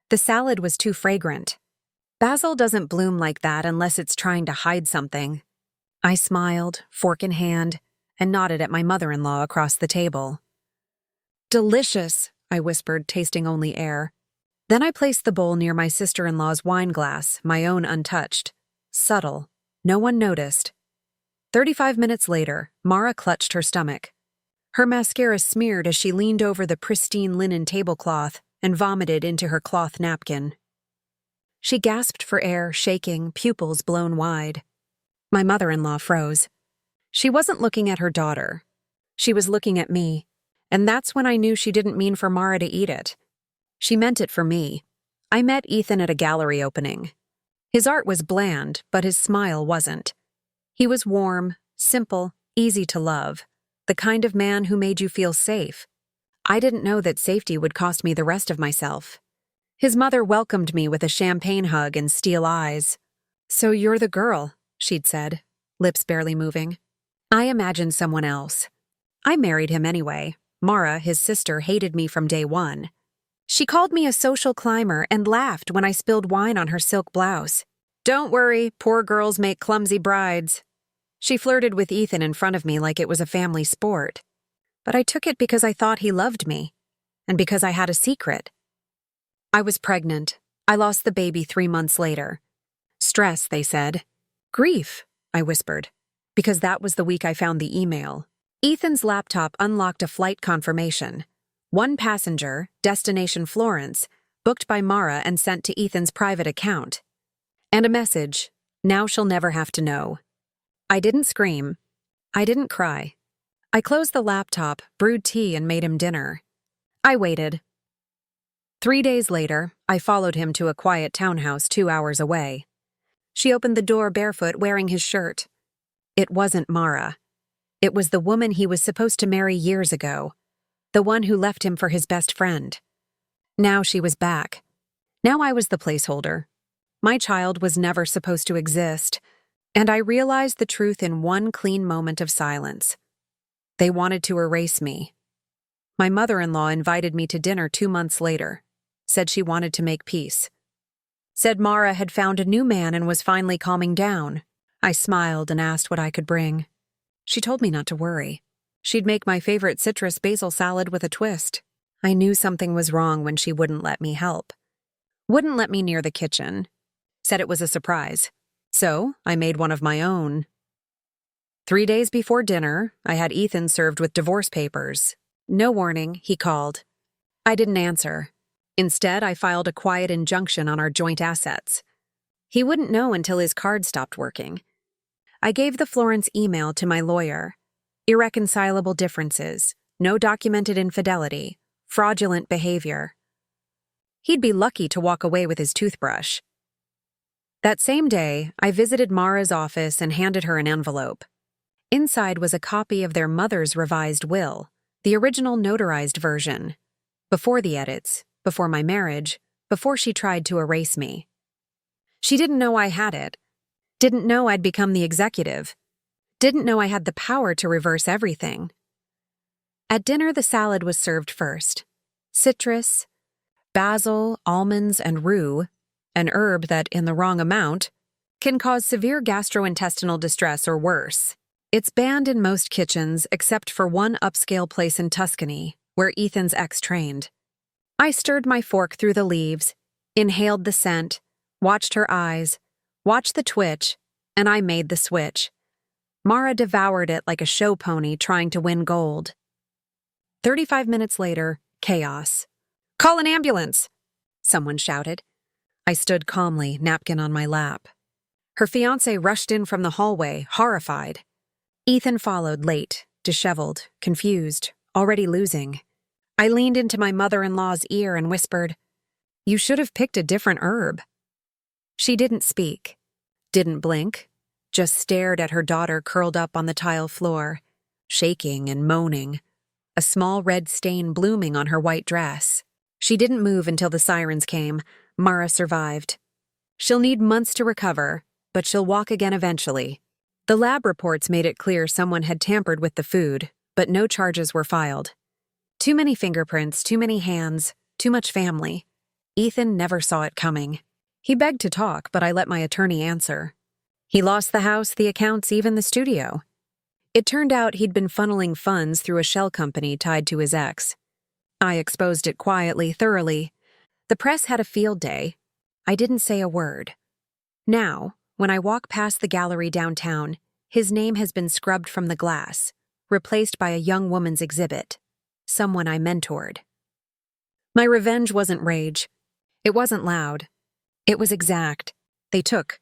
The salad was too fragrant. Basil doesn't bloom like that unless it's trying to hide something. I smiled, fork in hand, and nodded at my mother-in-law across the table. Delicious, I whispered, tasting only air. Then I placed the bowl near my sister-in-law's wine glass, my own untouched. Subtle. No one noticed. 35 minutes later, Mara clutched her stomach. Her mascara smeared as she leaned over the pristine linen tablecloth and vomited into her cloth napkin. She gasped for air, shaking, pupils blown wide. My mother-in-law froze. She wasn't looking at her daughter. She was looking at me, and that's when I knew she didn't mean for Mara to eat it. She meant it for me. I met Ethan at a gallery opening. His art was bland, but his smile wasn't. He was warm, simple, easy to love, the kind of man who made you feel safe. I didn't know that safety would cost me the rest of myself. His mother welcomed me with a champagne hug and steel eyes. "So you're the girl," she'd said, lips barely moving. I imagined someone else. I married him anyway. Mara, his sister, hated me from day one. She called me a social climber and laughed when I spilled wine on her silk blouse. "Don't worry, poor girls make clumsy brides." She flirted with Ethan in front of me like it was a family sport. But I took it because I thought he loved me, and because I had a secret. I was pregnant. I lost the baby 3 months later. Stress, they said. Grief, I whispered, because that was the week I found the email. Ethan's laptop unlocked a flight confirmation. 1 passenger, destination Florence, booked by Mara and sent to Ethan's private account. And a message, "Now she'll never have to know." I didn't scream. I didn't cry. I closed the laptop, brewed tea, and made him dinner. I waited. 3 days later, I followed him to a quiet townhouse 2 hours away. She opened the door barefoot, wearing his shirt. It wasn't Mara. It was the woman he was supposed to marry years ago, the one who left him for his best friend. Now she was back. Now I was the placeholder. My child was never supposed to exist, and I realized the truth in one clean moment of silence. They wanted to erase me. My mother-in-law invited me to dinner 2 months later, said she wanted to make peace. Said Mara had found a new man and was finally calming down. I smiled and asked what I could bring. She told me not to worry. She'd make my favorite citrus basil salad with a twist. I knew something was wrong when she wouldn't let me help. Wouldn't let me near the kitchen. Said it was a surprise. So I made one of my own. 3 days before dinner, I had Ethan served with divorce papers. No warning, he called. I didn't answer. Instead, I filed a quiet injunction on our joint assets. He wouldn't know until his card stopped working. I gave the Florence email to my lawyer. Irreconcilable differences, no documented infidelity, fraudulent behavior. He'd be lucky to walk away with his toothbrush. That same day, I visited Mara's office and handed her an envelope. Inside was a copy of their mother's revised will, the original notarized version. Before the edits, before my marriage, before she tried to erase me. She didn't know I had it. Didn't know I'd become the executive. Didn't know I had the power to reverse everything. At dinner, the salad was served first. Citrus, basil, almonds, and rue, an herb that, in the wrong amount, can cause severe gastrointestinal distress or worse. It's banned in most kitchens except for one upscale place in Tuscany, where Ethan's ex trained. I stirred my fork through the leaves, inhaled the scent, watched her eyes, watched the twitch, and I made the switch. Mara devoured it like a show pony trying to win gold. 35 minutes later, chaos. "Call an ambulance!" someone shouted. I stood calmly, napkin on my lap. Her fiancé rushed in from the hallway, horrified. Ethan followed, late, disheveled, confused, already losing. I leaned into my mother-in-law's ear and whispered, "You should have picked a different herb." She didn't speak, didn't blink, just stared at her daughter curled up on the tile floor, shaking and moaning, a small red stain blooming on her white dress. She didn't move until the sirens came. Mara survived. She'll need months to recover, but she'll walk again eventually. The lab reports made it clear someone had tampered with the food, but no charges were filed. Too many fingerprints, too many hands, too much family. Ethan never saw it coming. He begged to talk, but I let my attorney answer. He lost the house, the accounts, even the studio. It turned out he'd been funneling funds through a shell company tied to his ex. I exposed it quietly, thoroughly. The press had a field day. I didn't say a word. Now, when I walk past the gallery downtown, his name has been scrubbed from the glass, replaced by a young woman's exhibit, someone I mentored. My revenge wasn't rage. It wasn't loud. It was exact. They took